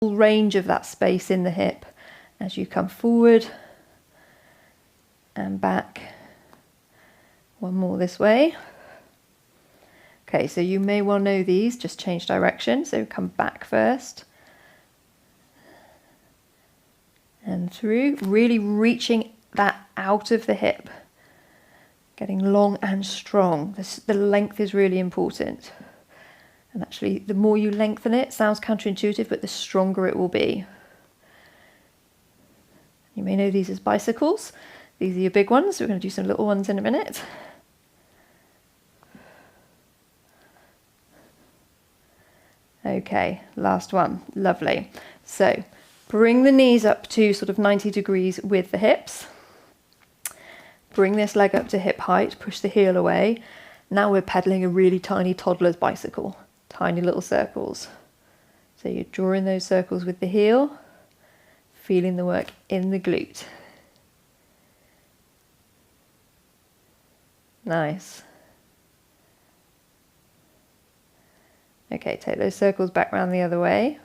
full range of that space in the hip as you come forward and back. One more this way. Okay, so you may well know these, just change direction. So come back first and through, really reaching that out of the hip, getting long and strong. The length is really important. And actually, the more you lengthen it, sounds counterintuitive, but the stronger it will be. You may know these as bicycles. These are your big ones. We're going to do some little ones in a minute. Okay, last one. Lovely. So bring the knees up to sort of 90 degrees with the hips. Bring this leg up to hip height, push the heel away. Now we're pedaling a really tiny toddler's bicycle, tiny little circles. So you're drawing those circles with the heel, feeling the work in the glute. Nice. Okay, take those circles back round the other way.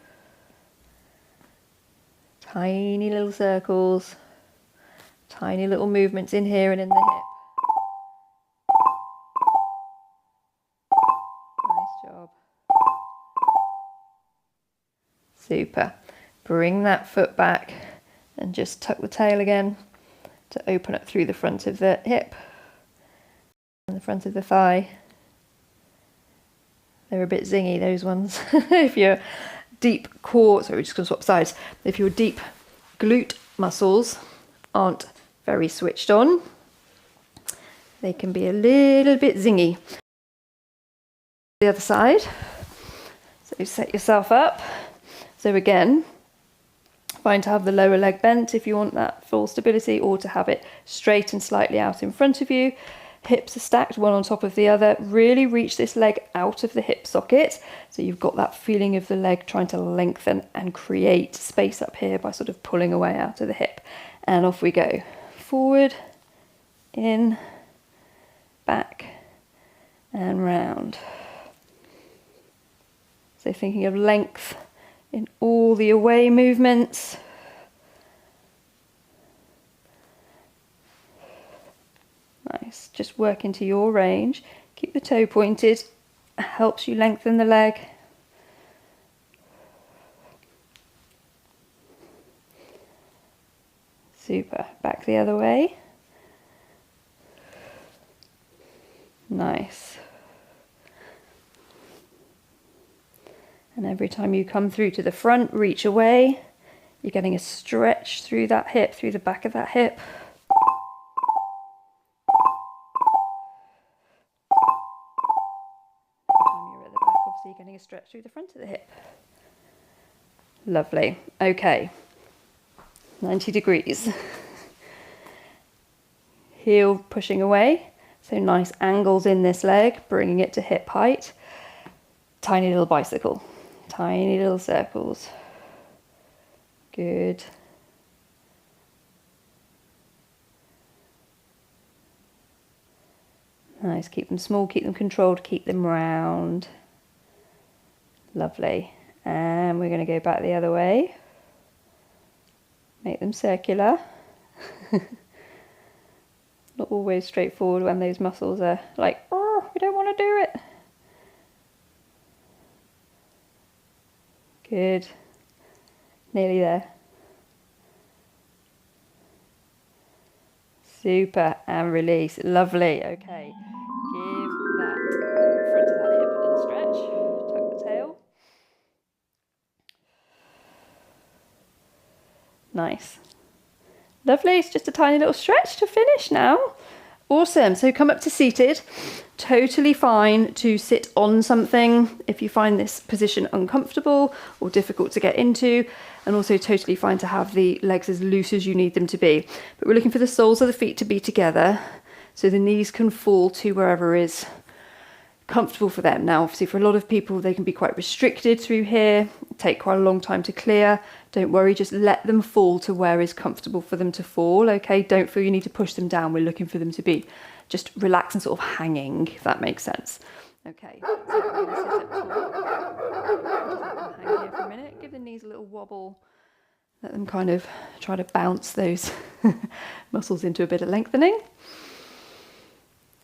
Tiny little circles, tiny little movements in here and in the hip. Nice job. Super. Bring that foot back and just tuck the tail again to open up through the front of the hip and the front of the thigh. They're a bit zingy, those ones. If you're deep core, sorry, we're just going to swap sides. If your deep glute muscles aren't very switched on, they can be a little bit zingy. The other side. So set yourself up. So again, fine to have the lower leg bent if you want that full stability, or to have it straight and slightly out in front of you. Hips are stacked one on top of the other. Really reach this leg out of the hip socket. So you've got that feeling of the leg trying to lengthen and create space up here by sort of pulling away out of the hip. And off we go. Forward, in, back, and round. So thinking of length in all the away movements. Nice, just work into your range. Keep the toe pointed, helps you lengthen the leg. Super, back the other way. Nice. And every time you come through to the front, reach away. You're getting a stretch through that hip, through the back of that hip. You're getting a stretch through the front of the hip. Lovely. Okay. 90 degrees. Heel pushing away. So nice angles in this leg, bringing it to hip height. Tiny little bicycle. Tiny little circles. Good. Nice. Keep them small, keep them controlled, keep them round. Lovely. And we're going to go back the other way. Make them circular. Not always straightforward when those muscles are like, oh, we don't want to do it. Good. Nearly there. Super. And release. Lovely. Okay. Give that front of that hip a little stretch. Tuck the tail. Nice. Lovely. It's just a tiny little stretch to finish now. Awesome. So come up to seated. Totally fine to sit on something if you find this position uncomfortable or difficult to get into, and also totally fine to have the legs as loose as you need them to be. But we're looking for the soles of the feet to be together so the knees can fall to wherever is comfortable for them. Now, obviously, for a lot of people, they can be quite restricted through here, take quite a long time to clear. Don't worry, just let them fall to where is comfortable for them to fall, okay? Don't feel you need to push them down. We're looking for them to be just relaxed and sort of hanging, if that makes sense. Okay, so we're going to sit up tall. Just let them hang here for a minute. Give the knees a little wobble. Let them kind of try to bounce those muscles into a bit of lengthening.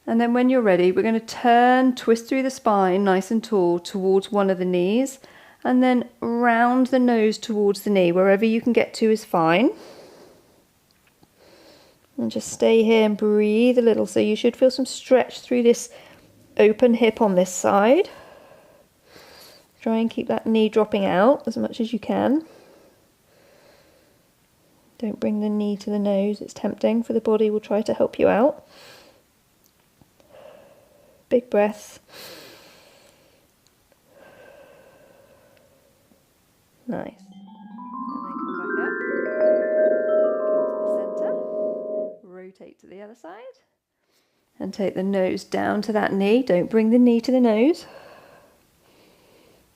And then when you're ready, we're going to turn, twist through the spine nice and tall towards one of the knees, and then round the nose towards the knee. Wherever you can get to is fine. And just stay here and breathe a little. So you should feel some stretch through this open hip on this side. Try and keep that knee dropping out as much as you can. Don't bring the knee to the nose, it's tempting for the body. We'll try to help you out. Big breaths. Nice. And then come back up. Come to the centre. Rotate to the other side. And take the nose down to that knee. Don't bring the knee to the nose.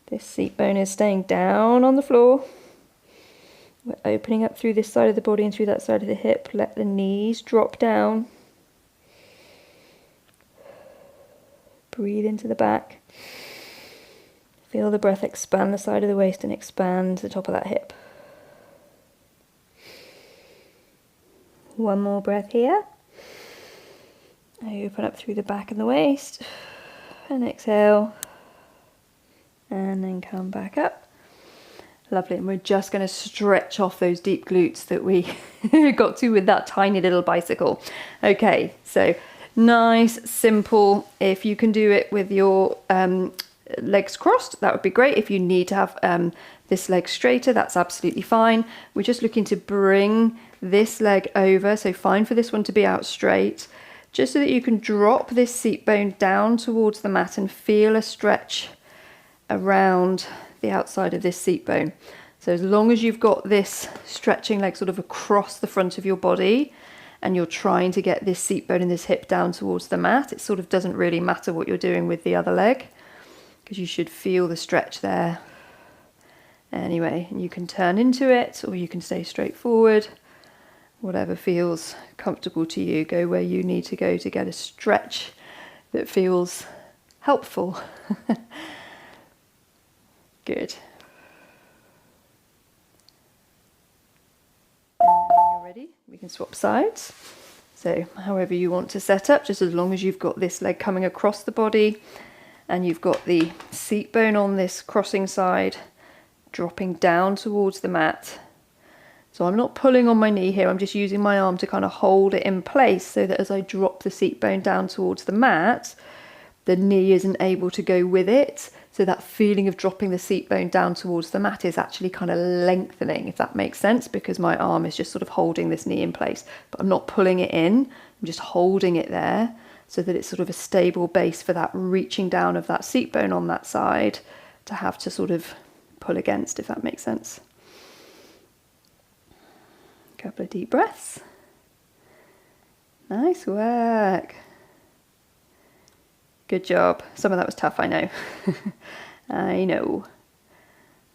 This seat bone is staying down on the floor. We're opening up through this side of the body and through that side of the hip. Let the knees drop down. Breathe into the back. Feel the breath expand the side of the waist and expand the top of that hip. One more breath here. Open up through the back and the waist. And exhale. And then come back up. Lovely, and we're just going to stretch off those deep glutes that we got to with that tiny little bicycle. Okay, so nice, simple. If you can do it with your legs crossed, that would be great. If you need to have this leg straighter, that's absolutely fine. We're just looking to bring this leg over, so fine for this one to be out straight, just so that you can drop this seat bone down towards the mat and feel a stretch around the outside of this seat bone. So as long as you've got this stretching leg sort of across the front of your body and you're trying to get this seat bone and this hip down towards the mat, it sort of doesn't really matter what you're doing with the other leg, because you should feel the stretch there anyway. And you can turn into it or you can stay straight forward, whatever feels comfortable to you. Go where you need to go to get a stretch that feels helpful. Good. And when you're ready, we can swap sides. So however you want to set up, just as long as you've got this leg coming across the body and you've got the seat bone on this crossing side dropping down towards the mat. So I'm not pulling on my knee here, I'm just using my arm to kind of hold it in place so that as I drop the seat bone down towards the mat, the knee isn't able to go with it. So that feeling of dropping the seat bone down towards the mat is actually kind of lengthening, if that makes sense, because my arm is just sort of holding this knee in place. But I'm not pulling it in, I'm just holding it there so that it's sort of a stable base for that reaching down of that seat bone on that side to have to sort of pull against, if that makes sense. A couple of deep breaths. Nice work. Good job. Some of that was tough, I know. I know.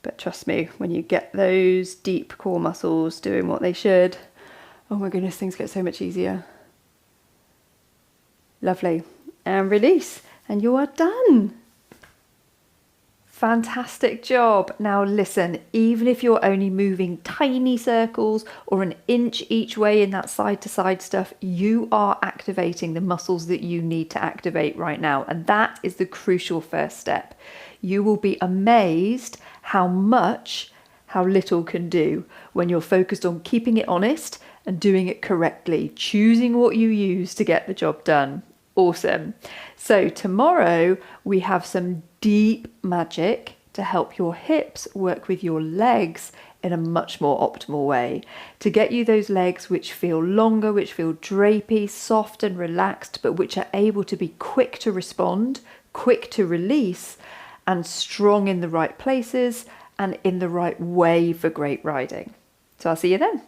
But trust me, when you get those deep core muscles doing what they should, oh my goodness, things get so much easier. Lovely. And release. And you are done. Fantastic job. Now listen, even if you're only moving tiny circles or an inch each way in that side to side stuff, you are activating the muscles that you need to activate right now. And that is the crucial first step. You will be amazed how little can do when you're focused on keeping it honest and doing it correctly, choosing what you use to get the job done. Awesome. So tomorrow we have some deep magic to help your hips work with your legs in a much more optimal way, to get you those legs which feel longer, which feel drapey, soft and relaxed, but which are able to be quick to respond, quick to release, and strong in the right places and in the right way for great riding. So I'll see you then.